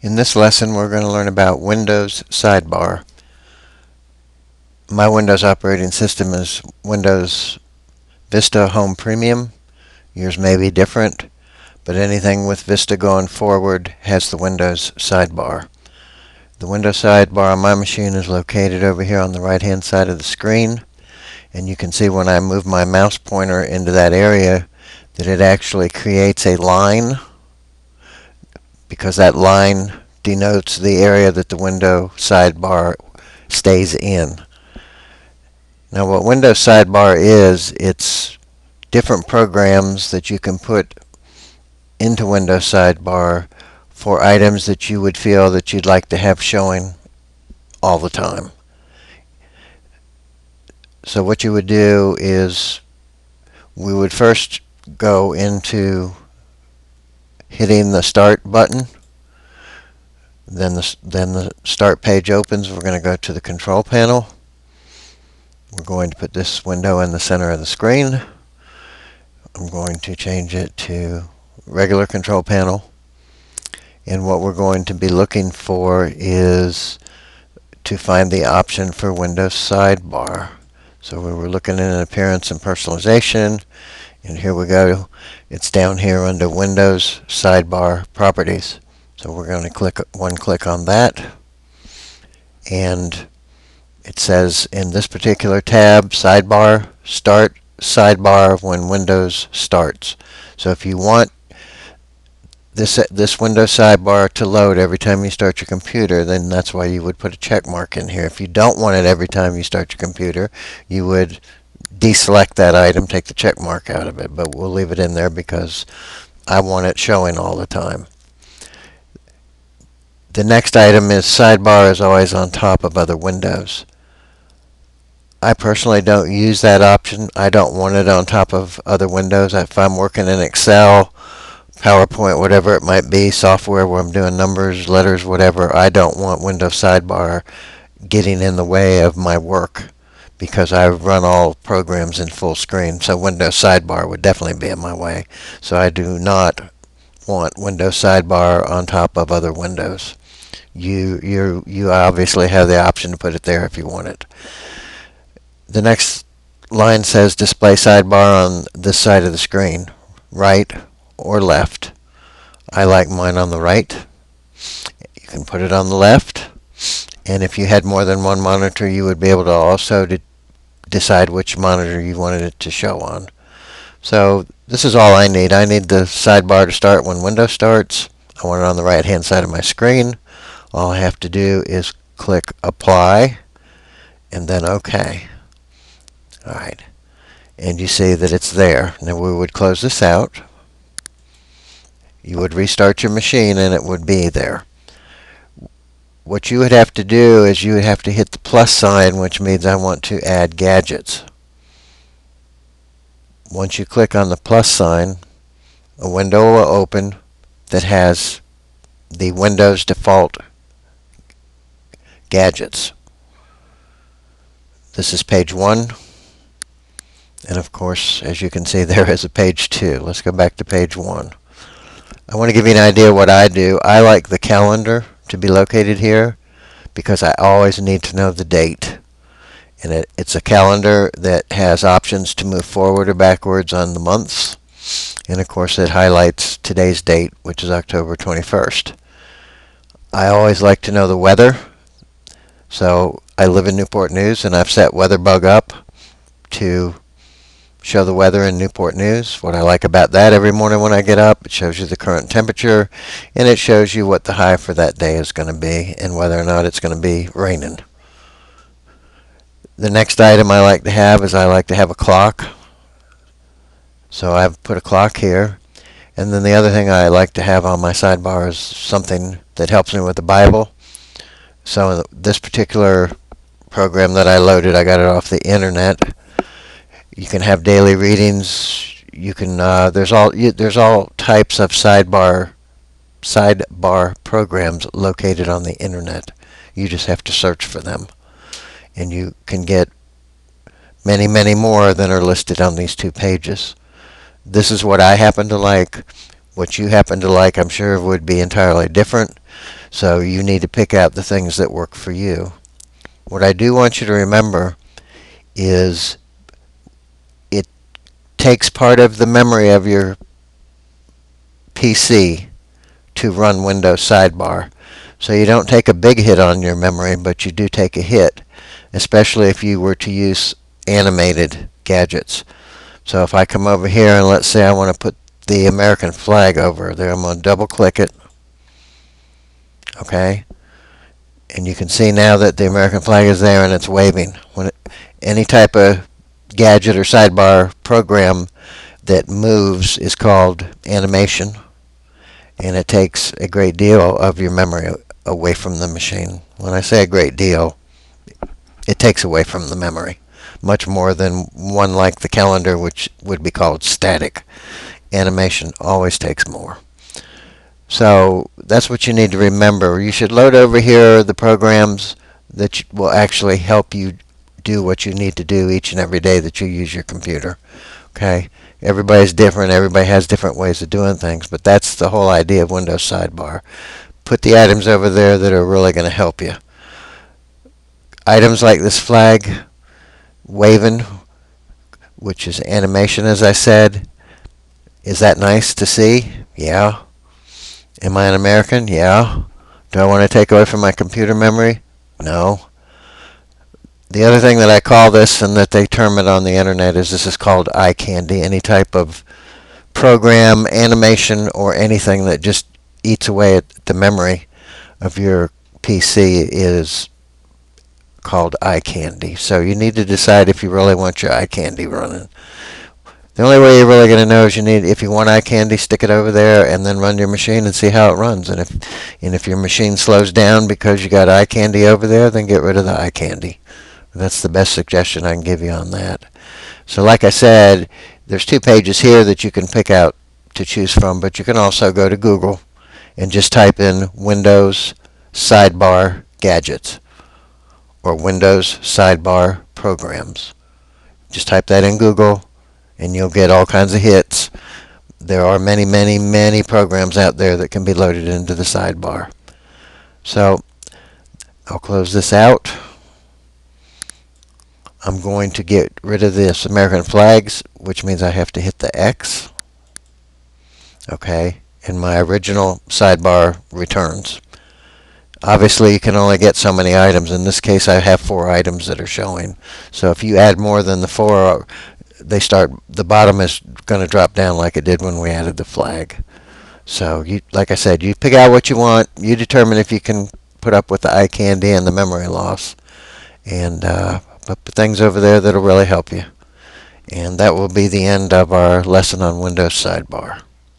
In this lesson, we're going to learn about Windows Sidebar. My Windows operating system is Windows Vista Home Premium. Yours may be different, but anything with Vista going forward has the Windows Sidebar. The Windows Sidebar on my machine is located over here on the right-hand side of the screen, and you can see when I move my mouse pointer into that area that it actually creates a line, because that line denotes the area that the window sidebar stays in. Now, what Windows Sidebar is, it's different programs that you can put into Windows Sidebar for items that you would feel that you'd like to have showing all the time. So what you would do is we would first go into hitting the Start button. Then the Start page opens. We're going to go to the Control Panel. We're going to put this window in the center of the screen. I'm going to change it to Regular Control Panel. And what we're going to be looking for is to find the option for Windows Sidebar. So we were looking in Appearance and Personalization, and here we go. It's down here under Windows Sidebar Properties. So we're going to click on that, and it says in this particular tab, Sidebar, Start Sidebar when Windows starts. So if you want this Windows Sidebar to load every time you start your computer, then that's why you would put a check mark in here. If you don't want it every time you start your computer, you would deselect that item, take the check mark out of it, but we'll leave it in there because I want it showing all the time. The next item is Sidebar is always on top of other windows. I personally don't use that option. I don't want it on top of other windows. If I'm working in Excel, PowerPoint, whatever it might be, software where I'm doing numbers, letters, whatever, I don't want Windows Sidebar getting in the way of my work because I run all programs in full screen. So Windows Sidebar would definitely be in my way. So I do not want Windows Sidebar on top of other windows. You obviously have the option to put it there if you want it. The next line says Display Sidebar on this side of the screen, right or left. I like mine on the right. You can put it on the left, and if you had more than one monitor, you would be able to also decide which monitor you wanted it to show on. So this is all I need. I need the sidebar to start when Windows starts. I want it on the right hand side of my screen. All I have to do is click Apply and then OK. Alright, and you see that it's there. Now we would close this out. You would restart your machine and it would be there. What you would have to do is you would have to hit the plus sign, which means I want to add gadgets. Once you click on the plus sign, a window will open that has the Windows default gadgets. This is page 1. And of course, as you can see, there is a page 2. Let's go back to page 1. I want to give you an idea of what I do. I like the calendar to be located here because I always need to know the date. And it's a calendar that has options to move forward or backwards on the months. And of course, it highlights today's date, which is October 21st. I always like to know the weather. So I live in Newport News, and I've set WeatherBug up to show the weather in Newport News. What I like about that, every morning when I get up, it shows you the current temperature, and it shows you what the high for that day is going to be and whether or not it's going to be raining. The next item I like to have is I like to have a clock. So I've put a clock here. And then the other thing I like to have on my sidebar is something that helps me with the Bible. So this particular program that I loaded, I got it off the internet. You can have daily readings. You can there's all types of sidebar programs located on the internet. You just have to search for them, and you can get many, many more than are listed on these 2 pages. This is what I happen to like. What you happen to like, I'm sure, would be entirely different. So you need to pick out the things that work for you. What I do want you to remember is it takes part of the memory of your PC to run Windows Sidebar. So you don't take a big hit on your memory, but you do take a hit, especially if you were to use animated gadgets. So if I come over here and let's say I want to put the American flag over there, I'm going to double click it. Okay? And you can see now that the American flag is there and it's waving. Any type of gadget or sidebar program that moves is called animation, and it takes a great deal of your memory away from the machine. When I say a great deal, it takes away from the memory, much more than one like the calendar, which would be called static. Animation always takes more. So that's what you need to remember. You should load over here the programs that will actually help you do what you need to do each and every day that you use your computer. Okay? Everybody's different. Everybody has different ways of doing things, but that's the whole idea of Windows Sidebar. Put the items over there that are really going to help you. Items like this flag waving, which is animation, as I said. Is that nice to see? Yeah. Am I an American? Yeah. Do I want to take away from my computer memory? No. The other thing that I call this, and that they term it on the internet, is this is called eye candy. Any type of program, animation, or anything that just eats away at the memory of your PC is called eye candy. So you need to decide if you really want your eye candy running. The only way you're really going to know is if you want eye candy, stick it over there and then run your machine and see how it runs. And if your machine slows down because you got eye candy over there, then get rid of the eye candy. That's the best suggestion I can give you on that. So like I said, there's 2 pages here that you can pick out to choose from, but you can also go to Google and just type in Windows Sidebar Gadgets or Windows Sidebar Programs. Just type that in Google and you'll get all kinds of hits. There are many, many, many programs out there that can be loaded into the sidebar. So I'll close this out. I'm going to get rid of this American flags, which means I have to hit the X. Okay, and my original sidebar returns. Obviously, you can only get so many items. In this case, I have 4 items that are showing. So if you add more than the 4, the bottom is going to drop down like it did when we added the flag. So like I said, you pick out what you want. You determine if you can put up with the eye candy and the memory loss, and put things over there that'll really help you. And that will be the end of our lesson on Windows Sidebar.